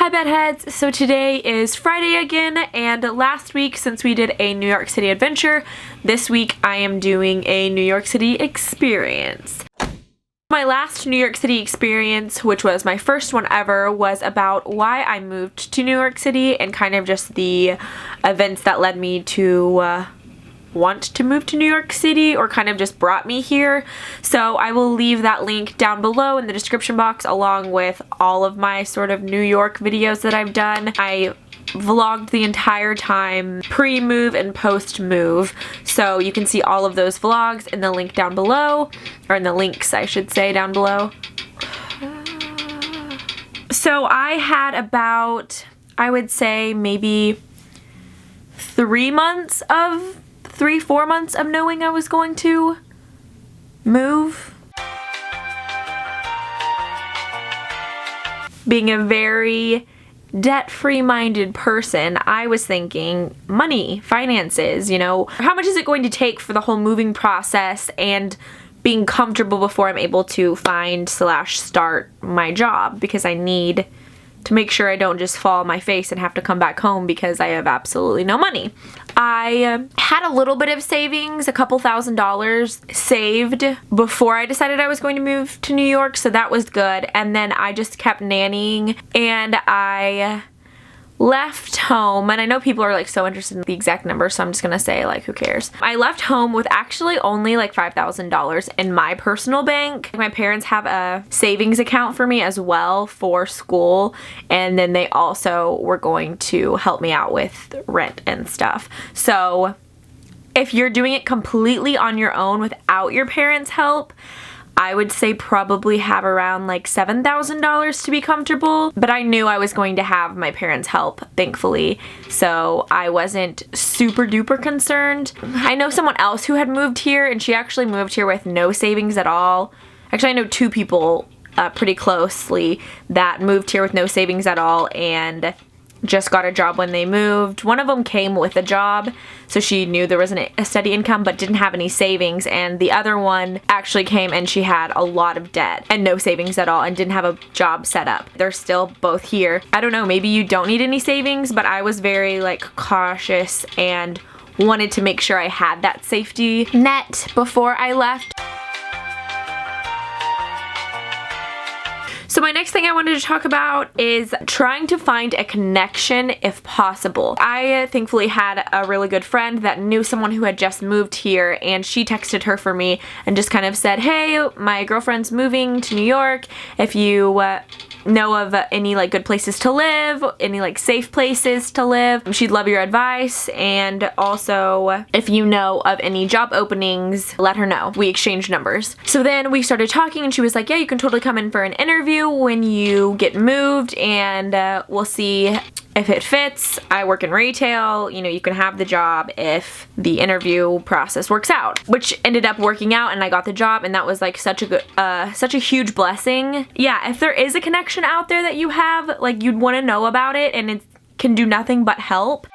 Hi bedheads! So today is Friday again, and last week, since we did a New York City adventure, this week I am doing a New York City experience. My last New York City experience, which was my first one ever, was about why I moved to New York City and kind of just the events that led me to want to move to New York City, or kind of just brought me here. So I will leave that link down below in the description box, along with all of my sort of New York videos that I've done. I vlogged the entire time, pre-move and post-move, so you can see all of those vlogs in the link down below, or in the links I should say down below. So I had about, I would say maybe 4 months of knowing I was going to move. Being a very debt-free minded person, I was thinking money, finances, you know, how much is it going to take for the whole moving process and being comfortable before I'm able to find / start my job, because I need to make sure I don't just fall on my face and have to come back home because I have absolutely no money. I had a little bit of savings, a couple $1,000s saved before I decided I was going to move to New York, so that was good. And then I just kept nannying, and I left home, and I know people are like so interested in the exact number, so I'm just gonna say like who cares. I left home with actually only like $5,000 in my personal bank. My parents have a savings account for me as well for school, and then they also were going to help me out with rent and stuff. So if you're doing it completely on your own without your parents' help, I would say probably have around like $7,000 to be comfortable, but I knew I was going to have my parents' help, thankfully, so I wasn't super duper concerned. I know someone else who had moved here, and she actually moved here with no savings at all. Actually, I know 2 people pretty closely that moved here with no savings at all and just got a job when they moved. One of them came with a job, so she knew there wasn't a steady income but didn't have any savings, and the other one actually came and she had a lot of debt and no savings at all and didn't have a job set up. They're still both here. I don't know, maybe you don't need any savings, but I was very like cautious and wanted to make sure I had that safety net before I left. So my next thing I wanted to talk about is trying to find a connection if possible. I thankfully had a really good friend that knew someone who had just moved here, and she texted her for me and just kind of said, hey, my girlfriend's moving to New York. If you know of any like good places to live, any like safe places to live, she'd love your advice, and also if you know of any job openings, let her know. We exchanged numbers. So then we started talking, and she was like, yeah, you can totally come in for an interview when you get moved, and we'll see if it fits. I work in retail, you know, you can have the job if the interview process works out, which ended up working out, and I got the job, and that was like such a huge blessing. Yeah, if there is a connection out there that you have, like, you'd want to know about it, and it can do nothing but help.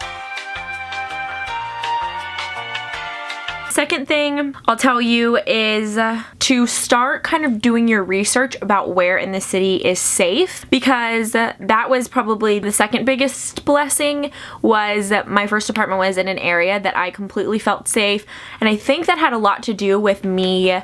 Second thing I'll tell you is to start kind of doing your research about where in the city is safe, because that was probably the second biggest blessing. Was that my first apartment was in an area that I completely felt safe, and I think that had a lot to do with me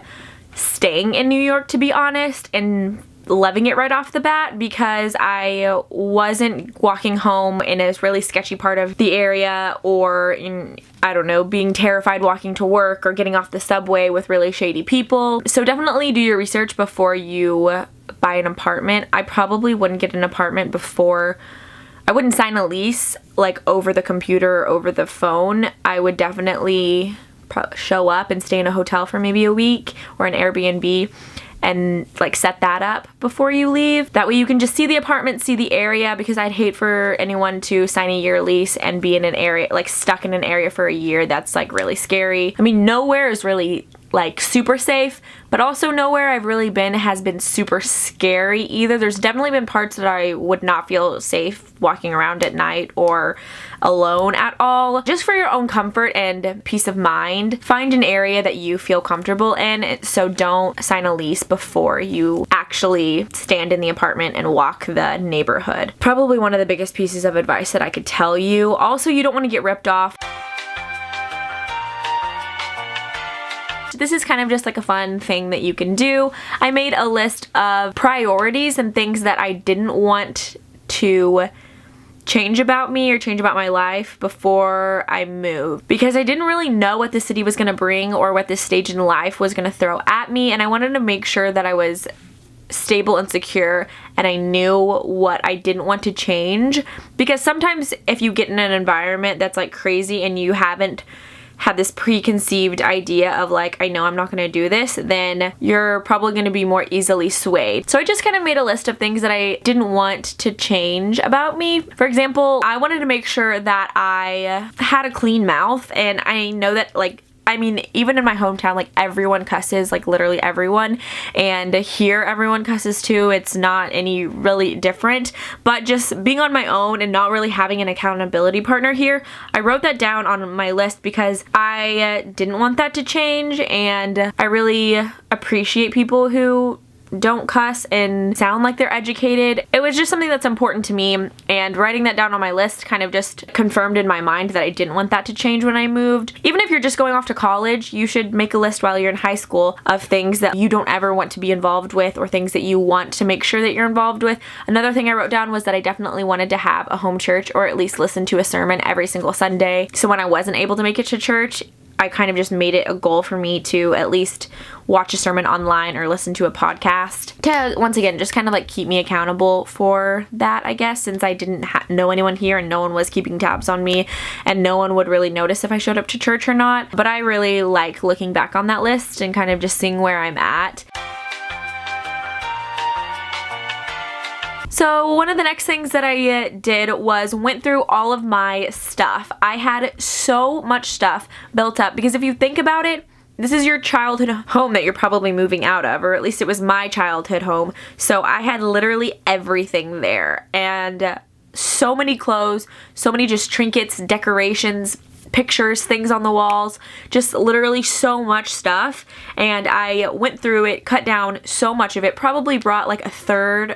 staying in New York, to be honest, and loving it right off the bat, because I wasn't walking home in a really sketchy part of the area, or in, I don't know, being terrified walking to work or getting off the subway with really shady people. So definitely do your research before you buy an apartment. I probably wouldn't get an apartment before, I wouldn't sign a lease like over the computer or over the phone. I would definitely show up and stay in a hotel for maybe a week, or an Airbnb, and like set that up before you leave. That way you can just see the apartment, see the area, because I'd hate for anyone to sign a year lease and be in an area, like stuck in an area for a year. That's like really scary. I mean, nowhere is really like super safe, but also nowhere I've really been has been super scary either. There's definitely been parts that I would not feel safe walking around at night or alone at all. Just for your own comfort and peace of mind, find an area that you feel comfortable in, so don't sign a lease before you actually stand in the apartment and walk the neighborhood. Probably one of the biggest pieces of advice that I could tell you. Also, you don't want to get ripped off. This is kind of just like a fun thing that you can do. I made a list of priorities and things that I didn't want to change about me or change about my life before I moved, because I didn't really know what the city was going to bring or what this stage in life was going to throw at me, and I wanted to make sure that I was stable and secure and I knew what I didn't want to change. Because sometimes if you get in an environment that's like crazy and you haven't had this preconceived idea of like, I know I'm not going to do this, then you're probably going to be more easily swayed. So I just kind of made a list of things that I didn't want to change about me. For example, I wanted to make sure that I had a clean mouth, and I know that like, I mean, even in my hometown, like everyone cusses, like literally everyone, and here everyone cusses too. It's not any really different, but just being on my own and not really having an accountability partner here, I wrote that down on my list because I didn't want that to change, and I really appreciate people who don't cuss and sound like they're educated. It was just something that's important to me, and writing that down on my list kind of just confirmed in my mind that I didn't want that to change when I moved. Even if you're just going off to college, you should make a list while you're in high school of things that you don't ever want to be involved with or things that you want to make sure that you're involved with. Another thing I wrote down was that I definitely wanted to have a home church, or at least listen to a sermon every single Sunday. So when I wasn't able to make it to church, I kind of just made it a goal for me to at least watch a sermon online or listen to a podcast to, once again, just kind of like keep me accountable for that, I guess, since I didn't know anyone here and no one was keeping tabs on me and no one would really notice if I showed up to church or not. But I really like looking back on that list and kind of just seeing where I'm at. So one of the next things that I did was went through all of my stuff. I had so much stuff built up because if you think about it, this is your childhood home that you're probably moving out of, or at least it was my childhood home. So I had literally everything there, and so many clothes, so many just trinkets, decorations, pictures, things on the walls, just literally so much stuff. And I went through it, cut down so much of it, probably brought like a fourth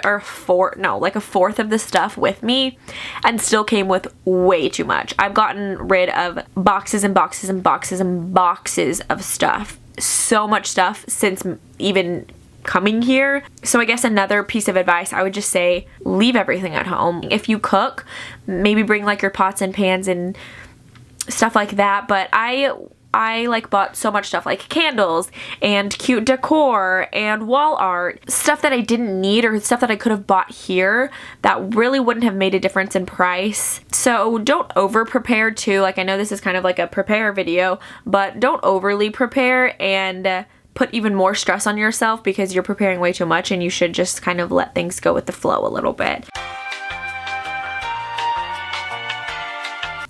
of the stuff with me, and still came with way too much. I've gotten rid of boxes and boxes and boxes and boxes of stuff. So much stuff since even coming here. So I guess another piece of advice, I would just say leave everything at home. If you cook, maybe bring like your pots and pans and stuff like that, but I like bought so much stuff like candles and cute decor and wall art, stuff that I didn't need or stuff that I could have bought here that really wouldn't have made a difference in price. So don't over prepare too. Like, I know this is kind of like a prepare video, but don't overly prepare and put even more stress on yourself because you're preparing way too much, and you should just kind of let things go with the flow a little bit.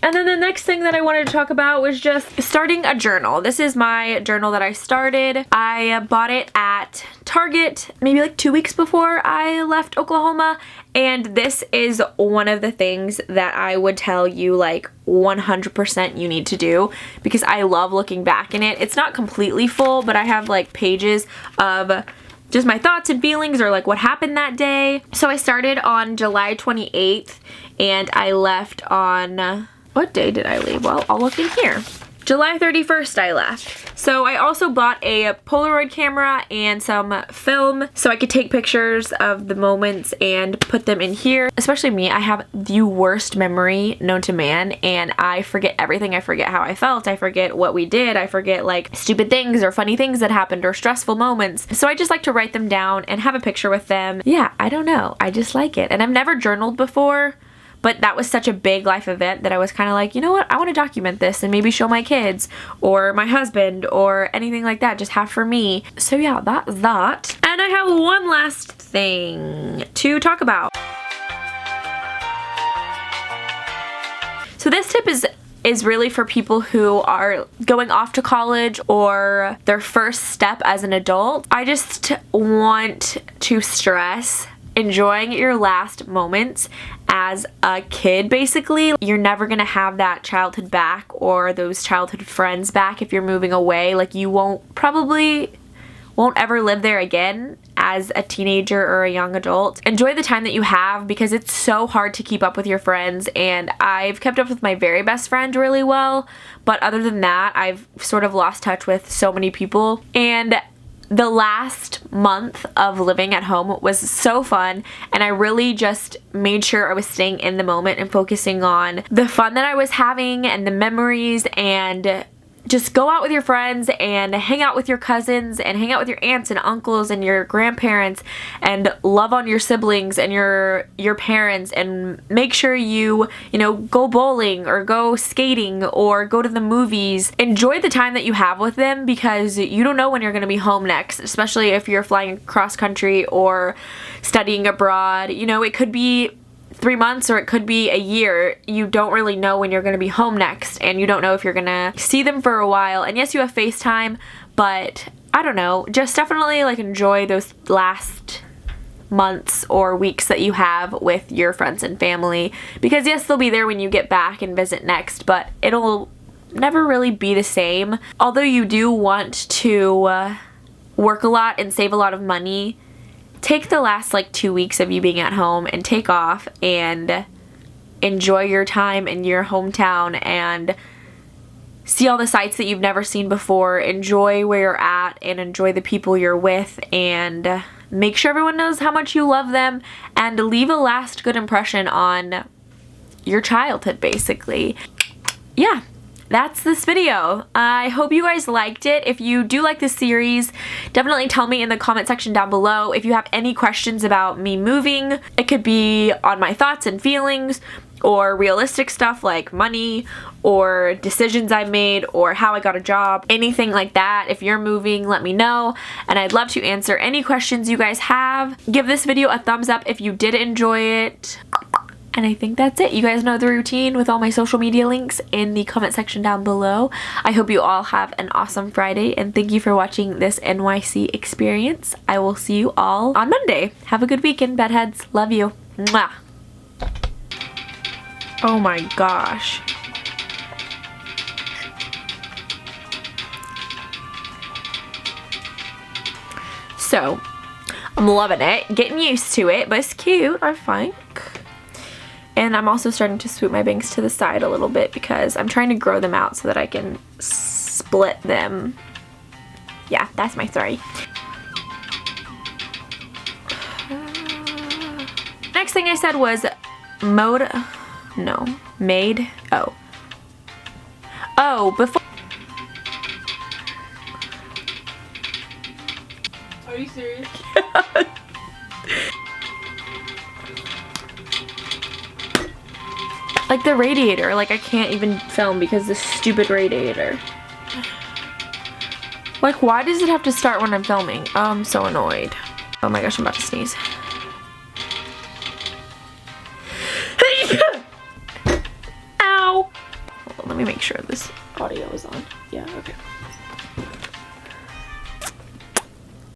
And then the next thing that I wanted to talk about was just starting a journal. This is my journal that I started. I bought it at Target maybe like 2 weeks before I left Oklahoma, and this is one of the things that I would tell you like 100% you need to do, because I love looking back in it. It's not completely full, but I have like pages of just my thoughts and feelings or like what happened that day. So I started on July 28th and I left on... What day did I leave? Well, I'll look in here. July 31st I left. So I also bought a Polaroid camera and some film so I could take pictures of the moments and put them in here. Especially me, I have the worst memory known to man, and I forget everything. I forget how I felt. I forget what we did. I forget like stupid things or funny things that happened or stressful moments. So I just like to write them down and have a picture with them. Yeah, I don't know. I just like it. And I've never journaled before, but that was such a big life event that I was kind of like, you know what, I want to document this and maybe show my kids or my husband or anything like that, just have for me. So yeah, that's that. And I have one last thing to talk about. So this tip is is really for people who are going off to college or their first step as an adult. I just want to stress enjoying your last moments as a kid. Basically, you're never gonna have that childhood back or those childhood friends back if you're moving away. Like, you won't ever live there again as a teenager or a young adult. Enjoy the time that you have, because it's so hard to keep up with your friends, and I've kept up with my very best friend really well, but other than that, I've sort of lost touch with so many people. And the last month of living at home was so fun, and I really just made sure I was staying in the moment and focusing on the fun that I was having and the memories, and just go out with your friends and hang out with your cousins and hang out with your aunts and uncles and your grandparents and love on your siblings and your parents, and make sure you go bowling or go skating or go to the movies. Enjoy the time that you have with them, because you don't know when you're going to be home next, especially if you're flying cross country or studying abroad. It could be 3 months or it could be a year. You don't really know when you're going to be home next, and you don't know if you're going to see them for a while. And yes, you have FaceTime, but I don't know, just definitely enjoy those last months or weeks that you have with your friends and family, because yes, they'll be there when you get back and visit next, but it'll never really be the same. Although you do want to work a lot and save a lot of money, take the last 2 weeks of you being at home and take off and enjoy your time in your hometown and see all the sights that you've never seen before. Enjoy where you're at and enjoy the people you're with, and make sure everyone knows how much you love them, and leave a last good impression on your childhood, basically. Yeah. That's this video. I hope you guys liked it. If you do like this series, definitely tell me in the comment section down below. If you have any questions about me moving, it could be on my thoughts and feelings, or realistic stuff like money, or decisions I made, or how I got a job, anything like that. If you're moving, let me know, and I'd love to answer any questions you guys have. Give this video a thumbs up if you did enjoy it. And I think that's it. You guys know the routine with all my social media links in the comment section down below. I hope you all have an awesome Friday, and thank you for watching this NYC experience. I will see you all on Monday. Have a good weekend, bedheads. Love you. Mwah. Oh my gosh. So, I'm loving it. Getting used to it, but it's cute, I think. And I'm also starting to swoop my bangs to the side a little bit, because I'm trying to grow them out so that I can split them. Yeah, that's my story. Next thing I said was made. Oh, before. Are you serious? The radiator, I can't even film because this stupid radiator. Why does it have to start when I'm filming? Oh, I'm so annoyed. Oh my gosh, I'm about to sneeze. Ow! Hold on, let me make sure this audio is on. Yeah, okay.